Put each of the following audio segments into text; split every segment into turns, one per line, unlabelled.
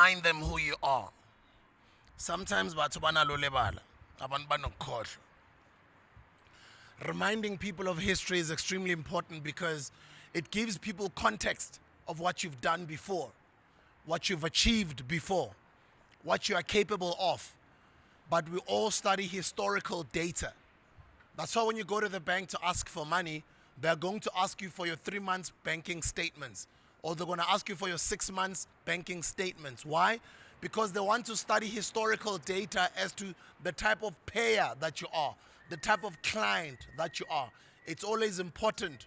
remind them who you are. Sometimes batho banalo lebala, abantu banokukhohlwa. Reminding people of history is extremely important because it gives people context of what you've done before, what you've achieved before, what you are capable of. But we all study historical data. That's why when you go to the bank to ask for money, they're going to ask you for your 3 months banking statements, or they're going to ask you for your 6 months banking statements. Why? Because they want to study historical data as to the type of payer that you are, the type of client that you are. It's always important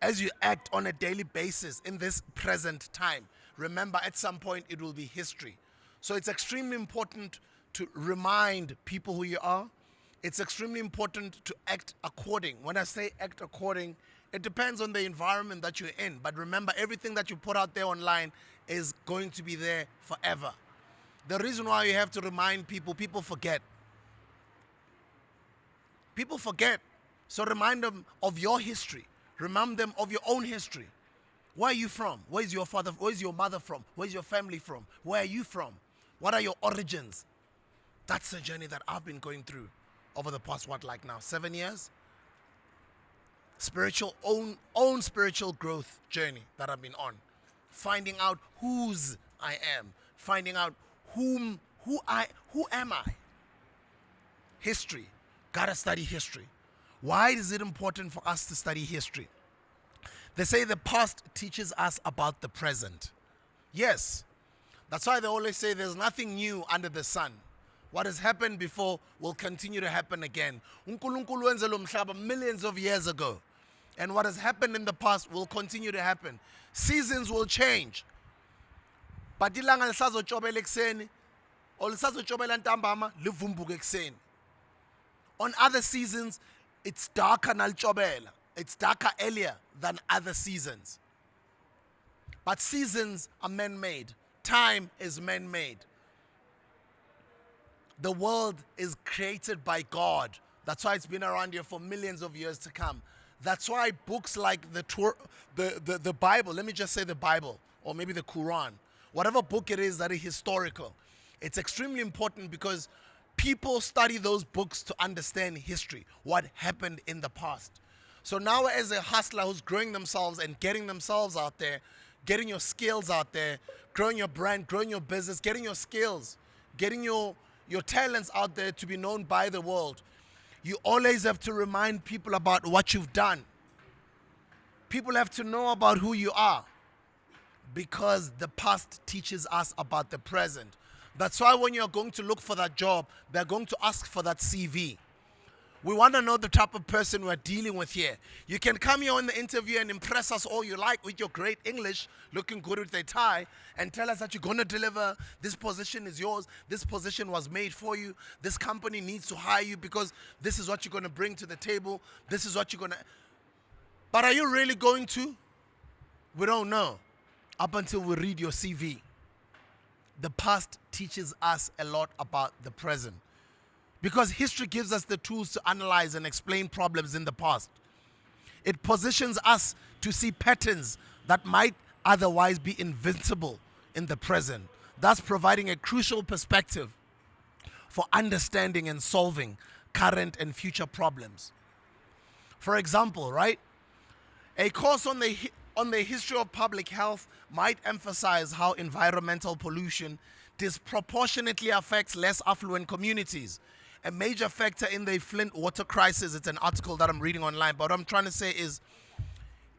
as you act on a daily basis in this present time. Remember, at some point it will be history. So it's extremely important to remind people who you are. It's extremely important to act according. When I say act according, it depends on the environment that you're in. But remember, everything that you put out there online is going to be there forever. The reason why you have to remind people, people forget. People forget. So remind them of your history. Remind them of your own history. Where are you from? Where is your father? Where is your mother from? Where is your family from? Where are you from? What are your origins? That's the journey that I've been going through over the past, 7 years? Own spiritual growth journey that I've been on. Finding out whose I am. Finding out who am I? History. Gotta study history. Why is it important for us to study history? They say the past teaches us about the present. Yes. That's why they always say there's nothing new under the sun. What has happened before will continue to happen again. uNkulunkulu wenze lo mhlaba millions of years ago. And what has happened in the past will continue to happen. Seasons will change. But ilanga lisazotshobela ekseni, or lisazotshobela ntambama livumbuke ekseni. On other seasons, it's darker nalitshobela. It's darker earlier than other seasons. But seasons are man-made. Time is man-made. The world is created by God. That's why it's been around here for millions of years to come. That's why books like the Bible, let me just say the Bible, or maybe the Quran, whatever book it is that is historical, it's extremely important because people study those books to understand history, what happened in the past. So now as a hustler who's growing themselves and getting themselves out there, getting your skills out there, growing your brand, growing your business, getting your skills, getting your talents out there to be known by the world, you always have to remind people about what you've done. People have to know about who you are because the past teaches us about the present. That's why when you're going to look for that job, they're going to ask for that CV. We want to know the type of person we're dealing with here. You can come here on the interview and impress us all you like with your great English, looking good with a tie, and tell us that you're going to deliver. This position is yours. This position was made for you. This company needs to hire you because this is what you're going to bring to the table. This is what you're going to... But are you really going to? We don't know up until we read your CV. The past teaches us a lot about the present. Because history gives us the tools to analyze and explain problems in the past. It positions us to see patterns that might otherwise be invincible in the present, thus providing a crucial perspective for understanding and solving current and future problems. For example, right? A course on the history of public health might emphasize how environmental pollution disproportionately affects less affluent communities. A major factor in the Flint water crisis, it's an article that I'm reading online, but what I'm trying to say is,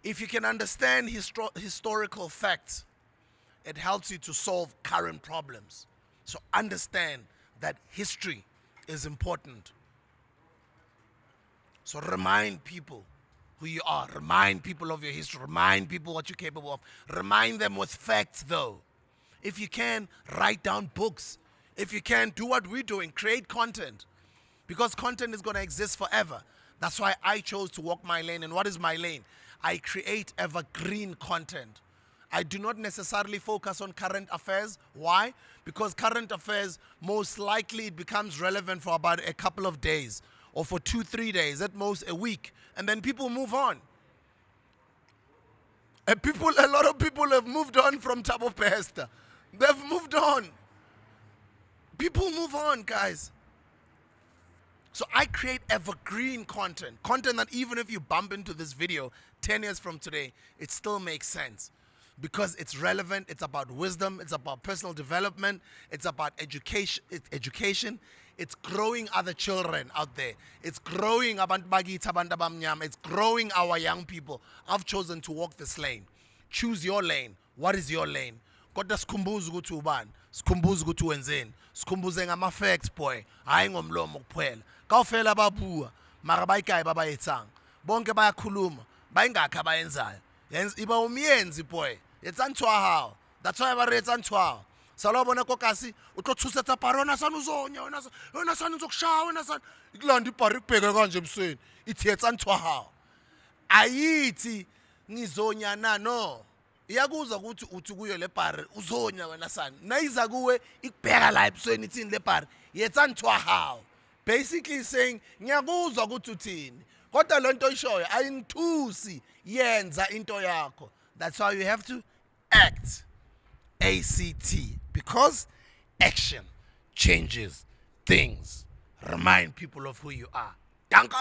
if you can understand historical facts, it helps you to solve current problems. So understand that history is important. So remind people who you are. Remind people of your history. Remind people what you're capable of. Remind them with facts, though. If you can, write down books. If you can, do what we're doing. Create content. Because content is going to exist forever. That's why I chose to walk my lane. And what is my lane? I create evergreen content. I do not necessarily focus on current affairs. Why? Because current affairs, most likely it becomes relevant for about a couple of days, or for 2-3 days, at most a week. And then people move on. A lot of people have moved on from Thabo Bester. They've moved on. People move on, guys. So I create evergreen content. Content that even if you bump into this video 10 years from today, it still makes sense. Because it's relevant, it's about wisdom, it's about personal development, it's about education, it's growing other children out there. It's growing abantu bakithi, abantu abamnyama. It's growing our young people. I've chosen to walk this lane. Choose your lane. What is your lane? Kodwa sikhumbuze ukuthi ubani, sikhumbuze ukuthi wenzeni, sikhumbuze ngama-facts boy, hayi ngomlomo kuphela. Kawufela babuwa, mara bayikayi babayethanga. Bonke bayakhuluma, bayingakho abayenzayo. Iba umyenzi boy. Yetsantshwa hao. That's why ba re yetsantshwa. Salo bona kokasi o tlo tshusetsa pari wena sana uzonya wena sana uzokushaya wena sana ikulanda ipari kubheke kanje ebusweni ithi yetsantshwa hao. Ayithi ngizonya na no. Iyakuza ukuthi uthi kuyo le pari uzonya wena sana. Nayiza kuwe ikubheka la ebusweni ithini le pari yetsantshwa hao. Basically saying ngiyakuzwa ukuthi uthini. Kodwa lento oyishoyo ayingithusi yenza into yakho. That's why you have to act. ACT. Because action changes things. Remind people of who you are. Danke!